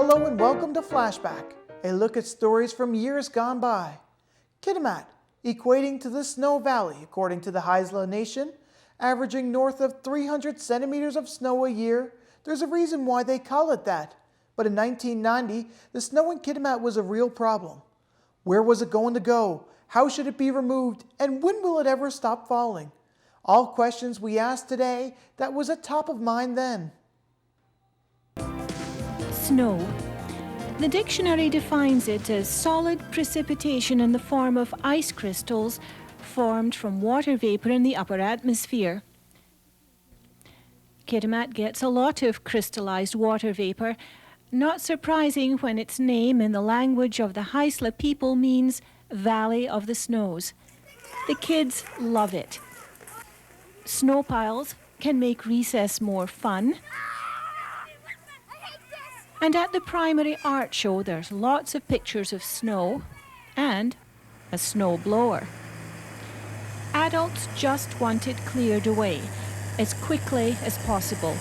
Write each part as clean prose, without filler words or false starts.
Hello and welcome to Flashback, a look at stories from years gone by. Kitimat, equating to the Snow Valley according to the Haisla Nation, averaging north of 300 centimeters of snow a year. There's a reason why they call it that. But in 1990, the snow in Kitimat was a real problem. Where was it going to go? How should it be removed? And when will it ever stop falling? All questions we ask today that was at top of mind then. Snow. The dictionary defines it as solid precipitation in the form of ice crystals formed from water vapor in the upper atmosphere. Kitimat gets a lot of crystallized water vapor, not surprising when its name in the language of the Haisla people means Valley of the Snows. The kids love it. Snow piles can make recess more fun. And at the primary art show, there's lots of pictures of snow and a snow blower. Adults just want it cleared away as quickly as possible.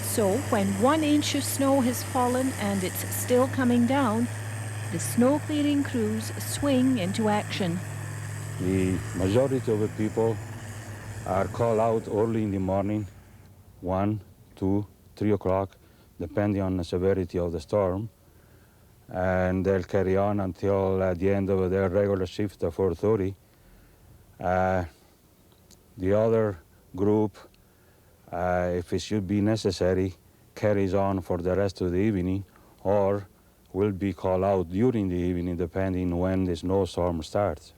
So when 1 inch of snow has fallen and it's still coming down, the snow clearing crews swing into action. The majority of the people are called out early in the morning, 1, 2, 3 o'clock, depending on the severity of the storm, and they'll carry on until the end of their regular shift at 4:30. The other group, if it should be necessary, carries on for the rest of the evening, or will be called out during the evening, depending when the snowstorm starts.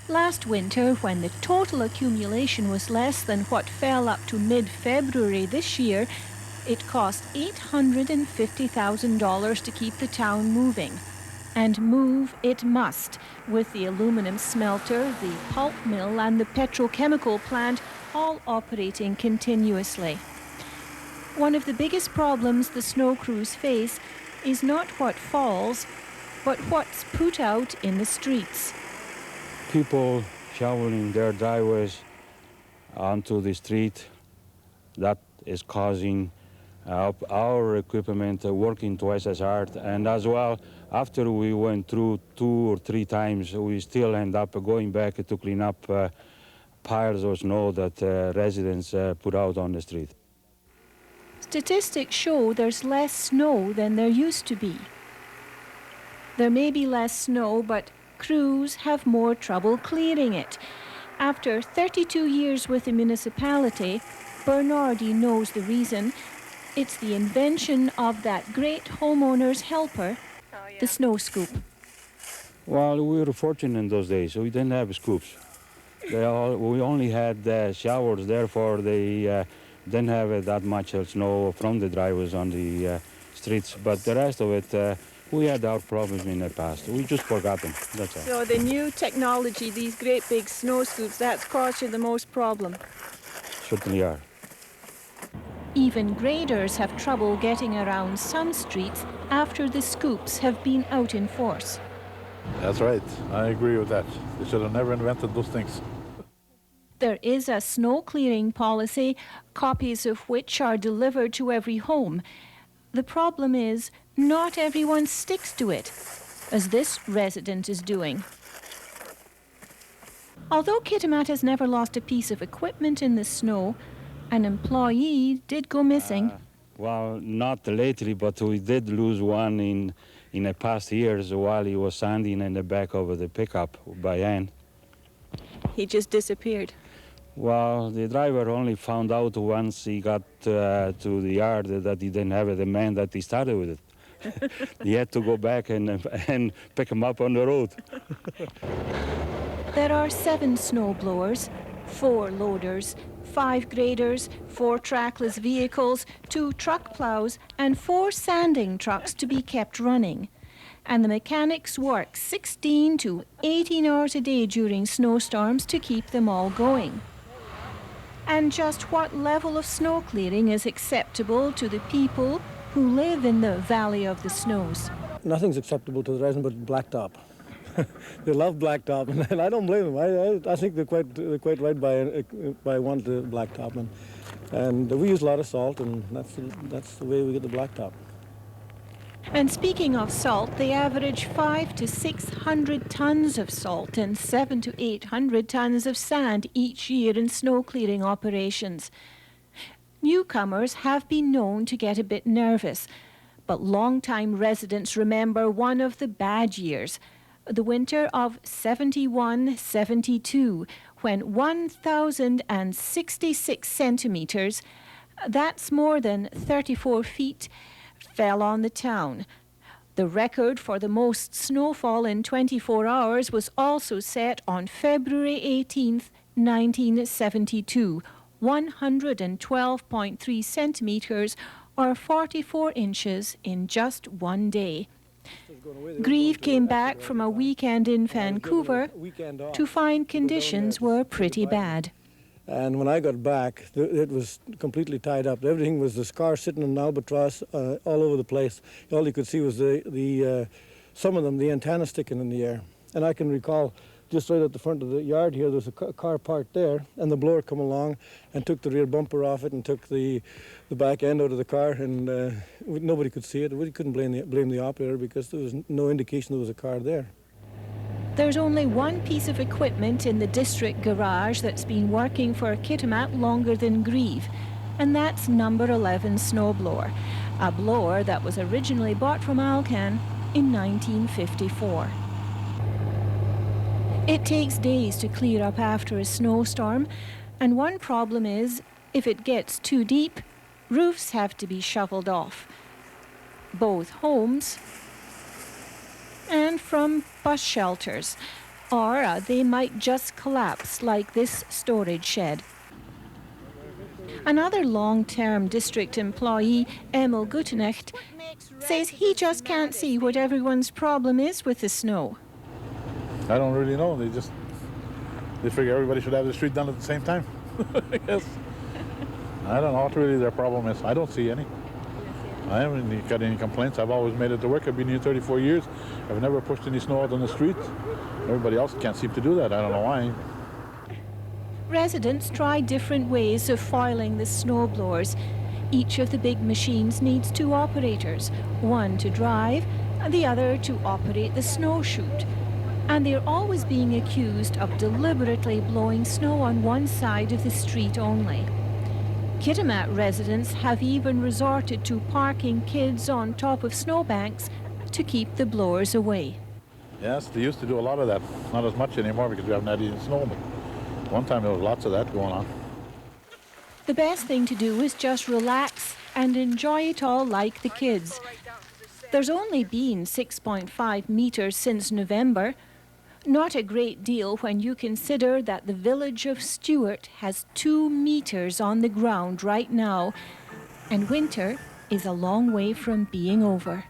Last winter, when the total accumulation was less than what fell up to mid-February this year, it cost $850,000 to keep the town moving. And move it must, with the aluminum smelter, the pulp mill and the petrochemical plant all operating continuously. One of the biggest problems the snow crews face is not what falls, but what's put out in the streets. People shoveling their driveways onto the street, that is causing our equipment working twice as hard, and as well, after we went through 2 or 3 times, we still end up going back to clean up piles of snow that residents put out on the street. Statistics show there's less snow than there used to be. There may be less snow, but crews have more trouble clearing it. After 32 years with the municipality, Bernardi knows the reason. It's the invention of that great homeowner's helper, the snow scoop. Well, we were fortunate in those days, so we didn't have scoops. We only had showers, therefore they didn't have that much snow from the drivers on the streets. But the rest of it, we had our problems in the past. We just forgot them, that's all. So the new technology, these great big snow scoops, that's caused you the most problem? Certainly are. Even graders have trouble getting around some streets after the scoops have been out in force. That's right. I agree with that. They should have never invented those things. There is a snow clearing policy, copies of which are delivered to every home. The problem is not everyone sticks to it, as this resident is doing. Although Kitimat has never lost a piece of equipment in the snow, an employee did go missing. Well, not lately, but we did lose one in the past years while he was standing in the back of the pickup by hand. He just disappeared. Well, the driver only found out once he got to the yard that he didn't have the man that he started with it. He had to go back and pick him up on the road. There are 7 snow blowers, 4 loaders, 5 graders, 4 trackless vehicles, 2 truck plows, and 4 sanding trucks to be kept running. And the mechanics work 16 to 18 hours a day during snowstorms to keep them all going. And just what level of snow clearing is acceptable to the people who live in the Valley of the Snows? Nothing's acceptable to the resident but blacktop. They love blacktop, and I don't blame them. I think they're quite right by wanting the blacktop, and we use a lot of salt, and that's the way we get the blacktop. And speaking of salt, they average 500 to 600 tons of salt and 700 to 800 tons of sand each year in snow clearing operations. Newcomers have been known to get a bit nervous, but long-time residents remember one of the bad years, the winter of 71-72, when 1,066 centimetres, that's more than 34 feet, fell on the town. The record for the most snowfall in 24 hours was also set on February 18th, 1972, 112.3 centimetres or 44 inches in just one day. Grieve came back from a weekend in Vancouver to find conditions were pretty bad. And when I got back, it was completely tied up. Everything was the scar sitting in an albatross all over the place. All you could see was some of them, the antenna sticking in the air. And I can recall just right at the front of the yard here, there's a car parked there, and the blower come along and took the rear bumper off it and took the back end out of the car, and nobody could see it. We couldn't blame the operator because there was no indication there was a car there. There's only one piece of equipment in the district garage that's been working for Kitimat longer than Grieve, and that's number 11 snowblower, a blower that was originally bought from Alcan in 1954. It takes days to clear up after a snowstorm, and one problem is, if it gets too deep, roofs have to be shoveled off. Both homes and from bus shelters, or they might just collapse like this storage shed. Another long-term district employee, Emil Gutenecht, says he just can't see what everyone's problem is with the snow. I don't really know. They figure everybody should have the street done at the same time. I guess. I don't know what really their problem is. I don't see any. I haven't got any complaints. I've always made it to work. I've been here 34 years. I've never pushed any snow out on the street. Everybody else can't seem to do that. I don't know why. Residents try different ways of foiling the snowblowers. Each of the big machines needs two operators, one to drive and the other to operate the snow chute. And they're always being accused of deliberately blowing snow on one side of the street only. Kitimat residents have even resorted to parking kids on top of snowbanks to keep the blowers away. Yes, they used to do a lot of that. Not as much anymore because we haven't had any snow, but one time there was lots of that going on. The best thing to do is just relax and enjoy it all like the kids. There's only been 6.5 meters since November. Not a great deal when you consider that the village of Stewart has 2 meters on the ground right now, and winter is a long way from being over.